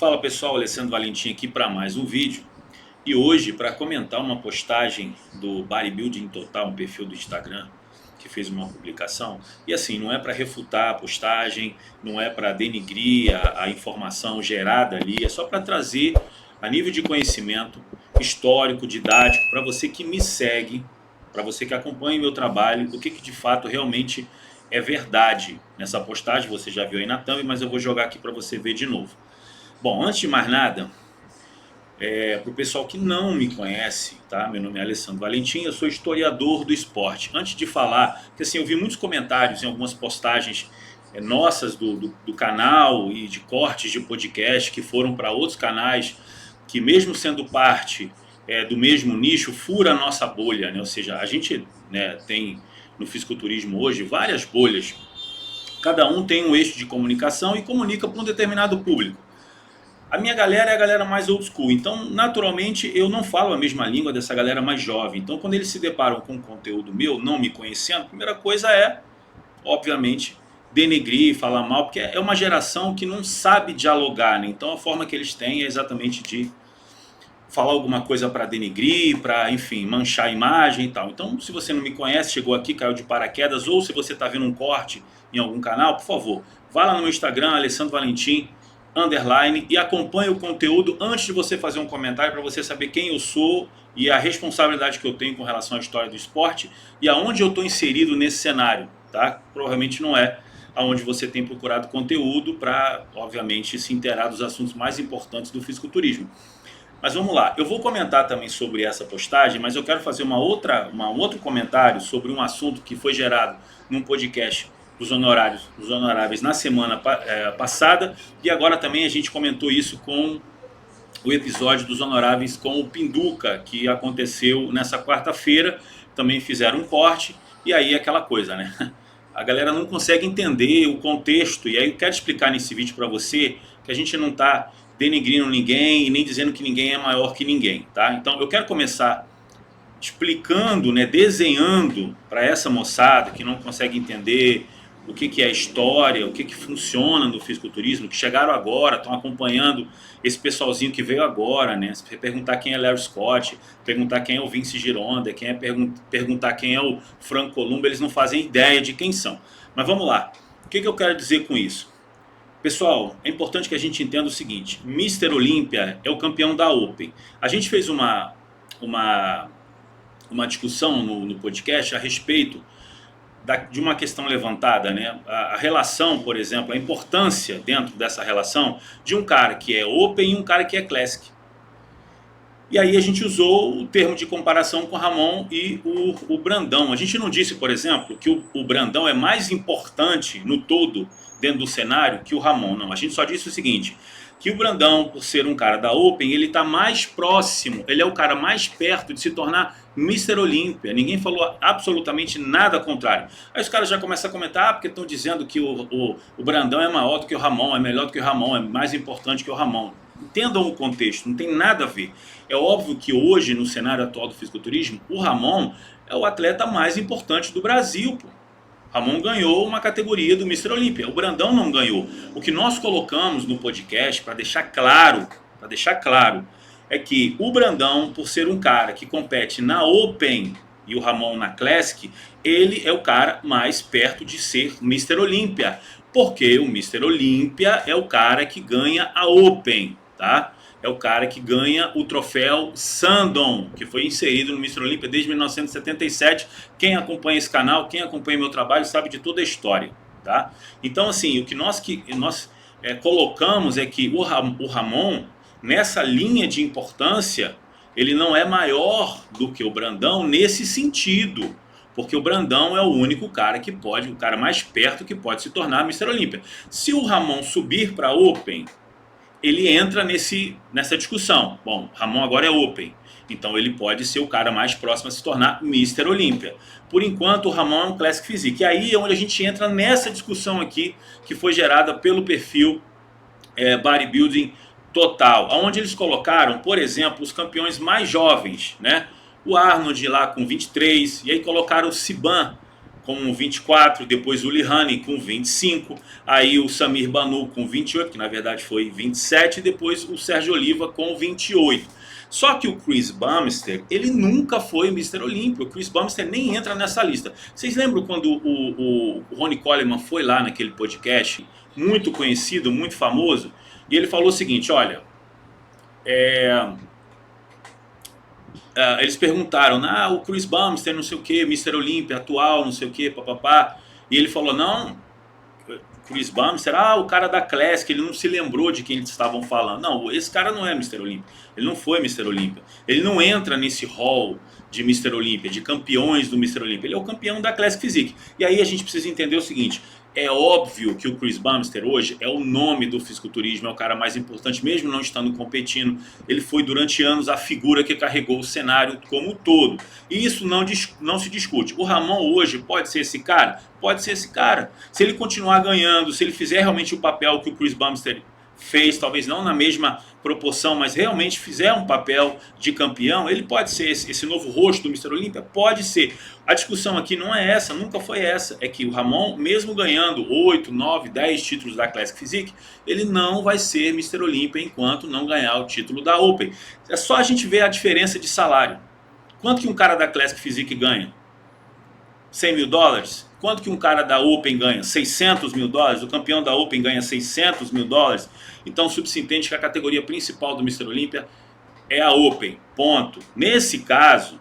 Fala pessoal, Alessandro Valentim aqui para mais um vídeo. E hoje para comentar uma postagem do Bodybuilding Total, um perfil do Instagram que fez uma publicação. E assim, não é para refutar a postagem, não é para denigrir a informação gerada ali, é só para trazer a nível de conhecimento histórico, didático, para você que me segue, para você que acompanha meu trabalho, o que de fato realmente é verdade nessa postagem. Você já viu aí na thumb, mas eu vou jogar aqui para você ver de novo. Bom, antes de mais nada, para o pessoal que não me conhece, tá? Meu nome é Alessandro Valentim, eu sou historiador do esporte. Antes de falar, porque assim, eu vi muitos comentários em algumas postagens nossas do canal e de cortes de podcast que foram para outros canais, que mesmo sendo parte do mesmo nicho, fura a nossa bolha, né? Ou seja, a gente, né, tem no fisiculturismo hoje várias bolhas. Cada um tem um eixo de comunicação e comunica para um determinado público. A minha galera é a galera mais old school, então naturalmente eu não falo a mesma língua dessa galera mais jovem. Então quando eles se deparam com conteúdo meu, não me conhecendo, a primeira coisa é, obviamente, denegrir, falar mal, porque é uma geração que não sabe dialogar, né? Então a forma que eles têm é exatamente de falar alguma coisa para denegrir, para, enfim, manchar a imagem e tal. Então, se você não me conhece, chegou aqui, caiu de paraquedas, ou se você está vendo um corte em algum canal, por favor, vá lá no meu Instagram, Alessandro Valentim, underline, e acompanhe o conteúdo antes de você fazer um comentário, para você saber quem eu sou e a responsabilidade que eu tenho com relação à história do esporte e aonde eu estou inserido nesse cenário, tá? Provavelmente não é aonde você tem procurado conteúdo para, obviamente, se inteirar dos assuntos mais importantes do fisiculturismo. Mas vamos lá, eu vou comentar também sobre essa postagem, mas eu quero fazer um outro comentário sobre um assunto que foi gerado num podcast dos honoráveis na semana passada, e agora também a gente comentou isso com o episódio dos honoráveis com o Pinduca, que aconteceu nessa quarta-feira. Também fizeram um corte, e aí aquela coisa, né? A galera não consegue entender o contexto, e aí eu quero explicar nesse vídeo para você que a gente não está denegrindo ninguém e nem dizendo que ninguém é maior que ninguém, tá? Então eu quero começar explicando, né, desenhando para essa moçada que não consegue entender o que é história, o que funciona no fisiculturismo, que chegaram agora, estão acompanhando esse pessoalzinho que veio agora, né? Se perguntar quem é Larry Scott, perguntar quem é o Vince Gironda, perguntar quem é o Franco Columbu, eles não fazem ideia de quem são. Mas vamos lá, o que eu quero dizer com isso? Pessoal, é importante que a gente entenda o seguinte: Mr. Olympia é o campeão da Open. A gente fez uma discussão no podcast a respeito de uma questão levantada, né? A relação, por exemplo, a importância dentro dessa relação de um cara que é Open e um cara que é Classic. E aí a gente usou o termo de comparação com o Ramon e o Brandão. A gente não disse, por exemplo, que o Brandão é mais importante no todo dentro do cenário que o Ramon. Não, a gente só disse o seguinte: que o Brandão, por ser um cara da Open, ele está mais próximo, ele é o cara mais perto de se tornar Mr. Olympia. Ninguém falou absolutamente nada contrário. Aí os caras já começam a comentar, porque estão dizendo que o Brandão é maior do que o Ramon, é melhor do que o Ramon, é mais importante que o Ramon. Entendam o contexto, não tem nada a ver. É óbvio que hoje, no cenário atual do fisiculturismo, o Ramon é o atleta mais importante do Brasil, pô. Ramon ganhou uma categoria do Mr. Olympia, o Brandão não ganhou. O que nós colocamos no podcast, para deixar claro, é que o Brandão, por ser um cara que compete na Open e o Ramon na Classic, ele é o cara mais perto de ser Mr. Olympia, porque o Mr. Olympia é o cara que ganha a Open, tá? É o cara que ganha o troféu Sandon, que foi inserido no Mr. Olympia desde 1977. Quem acompanha esse canal, quem acompanha meu trabalho, sabe de toda a história, tá? Então, assim, o que nós colocamos é que o Ramon, nessa linha de importância, ele não é maior do que o Brandão nesse sentido, porque o Brandão é o único cara que pode, o cara mais perto que pode se tornar Mr. Olympia. Se o Ramon subir para Open, ele entra nessa discussão. Bom, Ramon agora é Open, então ele pode ser o cara mais próximo a se tornar Mr. Olympia. Por enquanto, o Ramon é um Classic Physique. E aí é onde a gente entra nessa discussão aqui, que foi gerada pelo perfil Bodybuilding Total, onde eles colocaram, por exemplo, os campeões mais jovens, né? O Arnold lá com 23, e aí colocaram o Siban com 24, depois o Lihane com 25, aí o Samir Banu com 28, que na verdade foi 27, e depois o Sérgio Oliva com 28. Só que o Chris Bumstead, ele nunca foi Mr. Olympia. O Chris Bumstead nem entra nessa lista. Vocês lembram quando o Ronnie Coleman foi lá naquele podcast, muito conhecido, muito famoso, e ele falou o seguinte, olha, eles perguntaram, o Chris Bumstead não sei o que, Mr. Olympia atual, não sei o que, papapá, e ele falou, não, Chris Bumstead, o cara da Classic, ele não se lembrou de quem eles estavam falando. Não, esse cara não é Mr. Olympia, ele não foi Mr. Olympia, ele não entra nesse hall de Mr. Olympia, de campeões do Mr. Olympia, ele é o campeão da Classic Physique. E aí a gente precisa entender o seguinte, é óbvio que o Chris Bumstead hoje é o nome do fisiculturismo, é o cara mais importante, mesmo não estando competindo. Ele foi durante anos a figura que carregou o cenário como um todo. E isso não se discute. O Ramon hoje pode ser esse cara? Pode ser esse cara. Se ele continuar ganhando, se ele fizer realmente o papel que o Chris Bumstead fez, talvez não na mesma proporção, mas realmente fizer um papel de campeão, ele pode ser esse novo rosto do Mr. Olympia? Pode ser. A discussão aqui não é essa, nunca foi essa. É que o Ramon, mesmo ganhando 8, 9, 10 títulos da Classic Physique, ele não vai ser Mr. Olympia enquanto não ganhar o título da Open. É só a gente ver a diferença de salário. Quanto que um cara da Classic Physique ganha? $100 mil? Quanto que um cara da Open ganha? $600 mil? O campeão da Open ganha $600 mil? Então, subsintende que a categoria principal do Mr. Olympia é a Open, ponto. Nesse caso,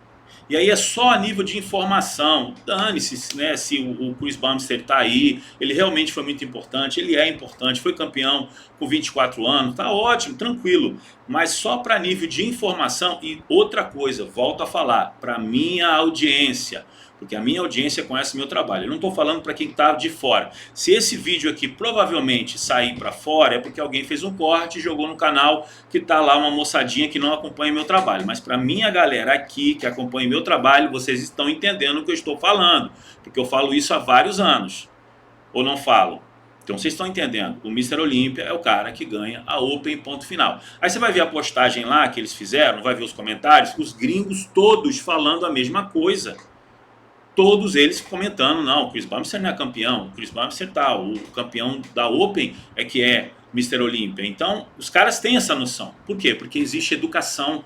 e aí é só a nível de informação, dane-se, né, se o Chris Bumstead está aí, ele realmente foi muito importante, ele é importante, foi campeão com 24 anos, tá ótimo, tranquilo, mas só para nível de informação. E outra coisa, volto a falar, para minha audiência, porque a minha audiência conhece meu trabalho. Eu não estou falando para quem está de fora. Se esse vídeo aqui provavelmente sair para fora, é porque alguém fez um corte e jogou no canal que está lá uma moçadinha que não acompanha meu trabalho. Mas para minha galera aqui que acompanha meu trabalho, vocês estão entendendo o que eu estou falando. Porque eu falo isso há vários anos. Ou não falo? Então vocês estão entendendo. O Mr. Olympia é o cara que ganha a Open, ponto final. Aí você vai ver a postagem lá que eles fizeram, vai ver os comentários, os gringos todos falando a mesma coisa. Todos eles comentando, não, o Chris Bumstead não é campeão, o Chris Bumstead o campeão da Open é que é Mr. Olympia. Então, os caras têm essa noção. Por quê? Porque existe educação.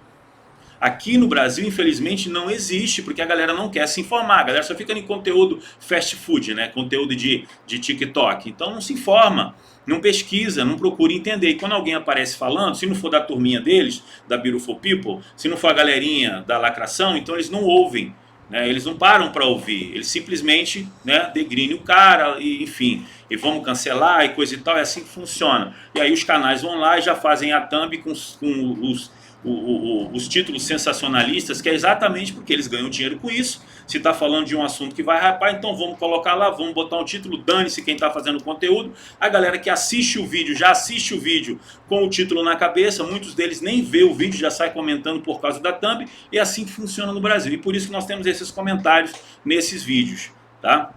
Aqui no Brasil, infelizmente, não existe, porque a galera não quer se informar. A galera só fica em conteúdo fast food, né? Conteúdo de TikTok. Então não se informa, não pesquisa, não procura entender. E quando alguém aparece falando, se não for da turminha deles, da Beautiful People, se não for a galerinha da lacração, então eles não ouvem. Eles não param para ouvir, eles simplesmente degrinem o cara, e, enfim, e vamos cancelar e coisa e tal, é assim que funciona. E aí os canais vão lá e já fazem a thumb com os títulos sensacionalistas, que é exatamente porque eles ganham dinheiro com isso. Se está falando de um assunto que vai hypar, então vamos colocar lá, vamos botar um título, dane-se quem está fazendo o conteúdo. A galera que assiste o vídeo, já assiste o vídeo com o título na cabeça, muitos deles nem vê o vídeo, já sai comentando por causa da thumb, e é assim que funciona no Brasil. E por isso que nós temos esses comentários nesses vídeos, tá?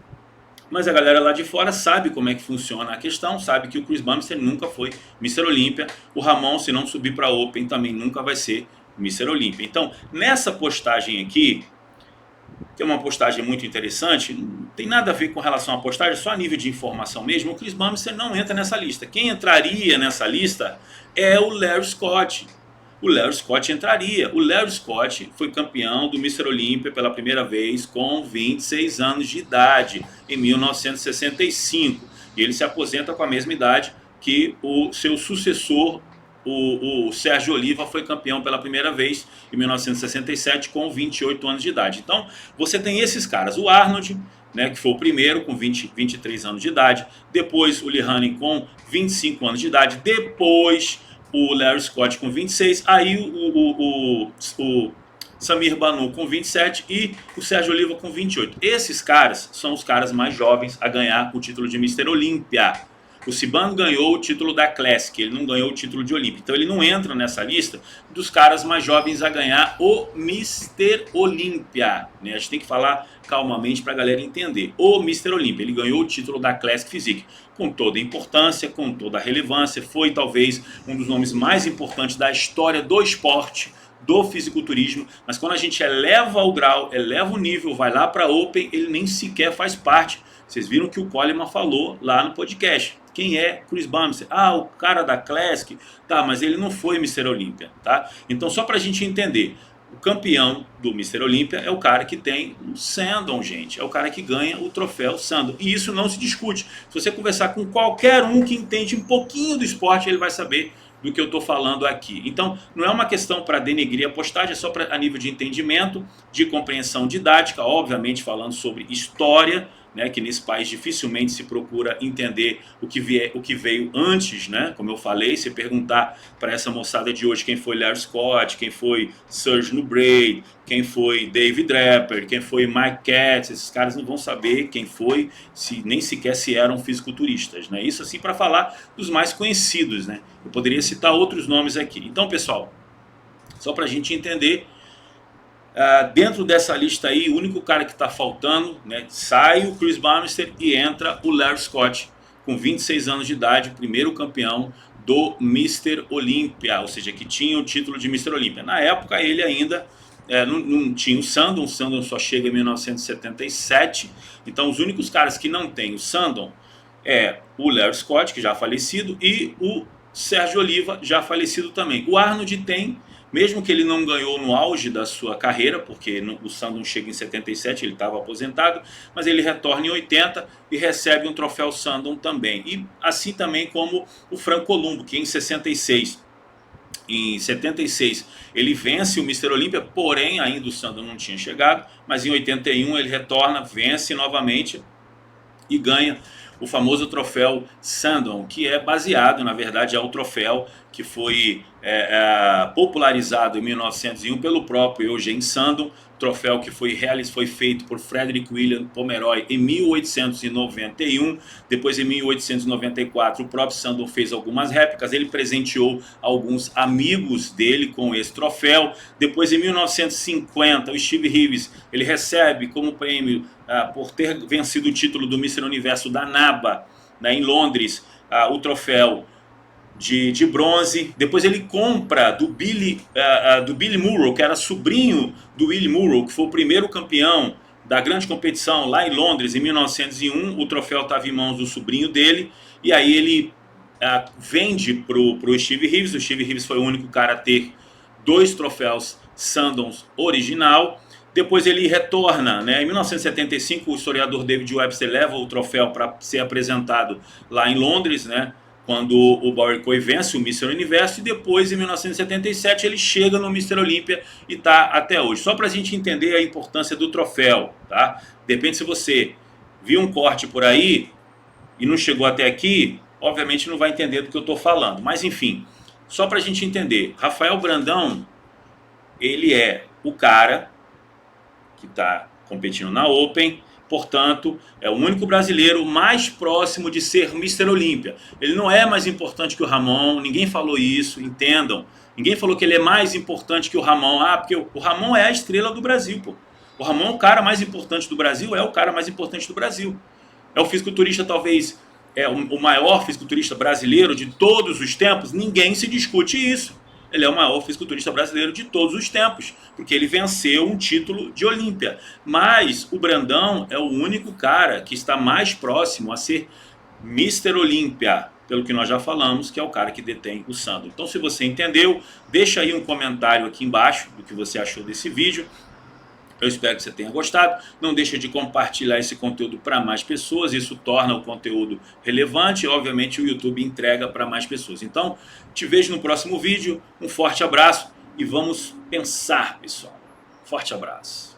Mas a galera lá de fora sabe como é que funciona a questão, sabe que o Chris Bumstead nunca foi Mr. Olympia, o Ramon, se não subir para Open, também nunca vai ser Mr. Olympia. Então, nessa postagem aqui, que é uma postagem muito interessante, não tem nada a ver com relação à postagem, só a nível de informação mesmo, o Chris Bumstead não entra nessa lista. Quem entraria nessa lista é o Larry Scott. O Larry Scott entraria. O Larry Scott foi campeão do Mr. Olympia pela primeira vez com 26 anos de idade, em 1965. E ele se aposenta com a mesma idade que o seu sucessor, o Sérgio Oliva, foi campeão pela primeira vez em 1967 com 28 anos de idade. Então, você tem esses caras. O Arnold, que foi o primeiro com 23 anos de idade. Depois o Lihane com 25 anos de idade. Depois o Larry Scott com 26, aí o Samir Banu com 27 e o Sérgio Oliva com 28. Esses caras são os caras mais jovens a ganhar o título de Mr. Olympia. O Siban ganhou o título da Classic, ele não ganhou o título de Olympia. Então ele não entra nessa lista dos caras mais jovens a ganhar o Mr. Olympia. A gente tem que falar calmamente para a galera entender. O Mr. Olympia, ele ganhou o título da Classic Physique, com toda a importância, com toda a relevância. Foi talvez um dos nomes mais importantes da história do esporte do fisiculturismo, mas quando a gente eleva o grau, eleva o nível, vai lá para Open, ele nem sequer faz parte. Vocês viram que o Coleman falou lá no podcast. Quem é Chris Bumstead? Ah, o cara da Classic. Tá, mas ele não foi Mr. Olympia, tá? Então só pra gente entender, o campeão do Mr. Olympia é o cara que tem o Sandon, gente. É o cara que ganha o troféu Sandon. E isso não se discute. Se você conversar com qualquer um que entende um pouquinho do esporte, ele vai saber do que eu estou falando aqui. Então, não é uma questão para denegrir a postagem, é só a nível de entendimento, de compreensão didática, obviamente falando sobre história, né, que nesse país dificilmente se procura entender o que veio antes, né? Como eu falei, se perguntar para essa moçada de hoje quem foi Larry Scott, quem foi Serge Nubret, quem foi David Draper, quem foi Mike Katz, esses caras não vão saber quem foi, nem sequer se eram fisiculturistas, né? Isso assim para falar dos mais conhecidos, né? Eu poderia citar outros nomes aqui. Então, pessoal, só para a gente entender, dentro dessa lista aí, o único cara que está faltando, né, sai o Chris Bumstead e entra o Larry Scott, com 26 anos de idade, primeiro campeão do Mr. Olympia, ou seja, que tinha o título de Mr. Olympia. Na época ele ainda não tinha o Sandon só chega em 1977, então os únicos caras que não tem o Sandon é o Larry Scott, que já falecido, e o Sérgio Oliva, já falecido também. O Arnold tem, mesmo que ele não ganhou no auge da sua carreira, porque o Sandon chega em 77, ele estava aposentado, mas ele retorna em 80 e recebe um troféu Sandon também. E assim também como o Franco Columbo, que em 76, ele vence o Mr. Olympia, porém ainda o Sandon não tinha chegado, mas em 81 ele retorna, vence novamente e ganha o famoso troféu Sandon, que é baseado, na verdade, é o troféu que foi popularizado em 1901 pelo próprio Eugene Sandon, troféu que foi feito por Frederick William Pomeroy em 1891, depois em 1894 o próprio Sandon fez algumas réplicas, ele presenteou alguns amigos dele com esse troféu, depois em 1950 o Steve Reeves, ele recebe como prêmio por ter vencido o título do Mr. Universo da NABA, né, em Londres, o troféu de bronze. Depois ele compra do Billy Murrow, que era sobrinho do Willie Murrow, que foi o primeiro campeão da grande competição lá em Londres em 1901. O troféu estava em mãos do sobrinho dele, e aí ele vende pro Steve Reeves. O Steve Reeves foi o único cara a ter 2 troféus Sandons original. Depois ele retorna, né? Em 1975 o historiador David Webster leva o troféu para ser apresentado lá em Londres, né, quando o Bowery Coe vence o Mr. Universo, e depois em 1977 ele chega no Mr. Olympia e está até hoje. Só para a gente entender a importância do troféu, tá? Depende, se você viu um corte por aí e não chegou até aqui, obviamente não vai entender do que eu estou falando. Mas enfim, só para a gente entender, Rafael Brandão, ele é o cara que está competindo na Open, portanto, é o único brasileiro mais próximo de ser Mr. Olympia. Ele não é mais importante que o Ramon, ninguém falou isso, entendam. Ninguém falou que ele é mais importante que o Ramon. Porque o Ramon é a estrela do Brasil, pô. O Ramon é o cara mais importante do Brasil, é o cara mais importante do Brasil. É o fisiculturista, talvez, o maior fisiculturista brasileiro de todos os tempos, ninguém se discute isso. Ele é o maior fisiculturista brasileiro de todos os tempos, porque ele venceu um título de Olímpia. Mas o Brandão é o único cara que está mais próximo a ser Mr. Olympia, pelo que nós já falamos, que é o cara que detém o Sandon. Então, se você entendeu, deixa aí um comentário aqui embaixo do que você achou desse vídeo. Eu espero que você tenha gostado. Não deixe de compartilhar esse conteúdo para mais pessoas. Isso torna o conteúdo relevante e, obviamente, o YouTube entrega para mais pessoas. Então, te vejo no próximo vídeo. Um forte abraço e vamos pensar, pessoal. Forte abraço.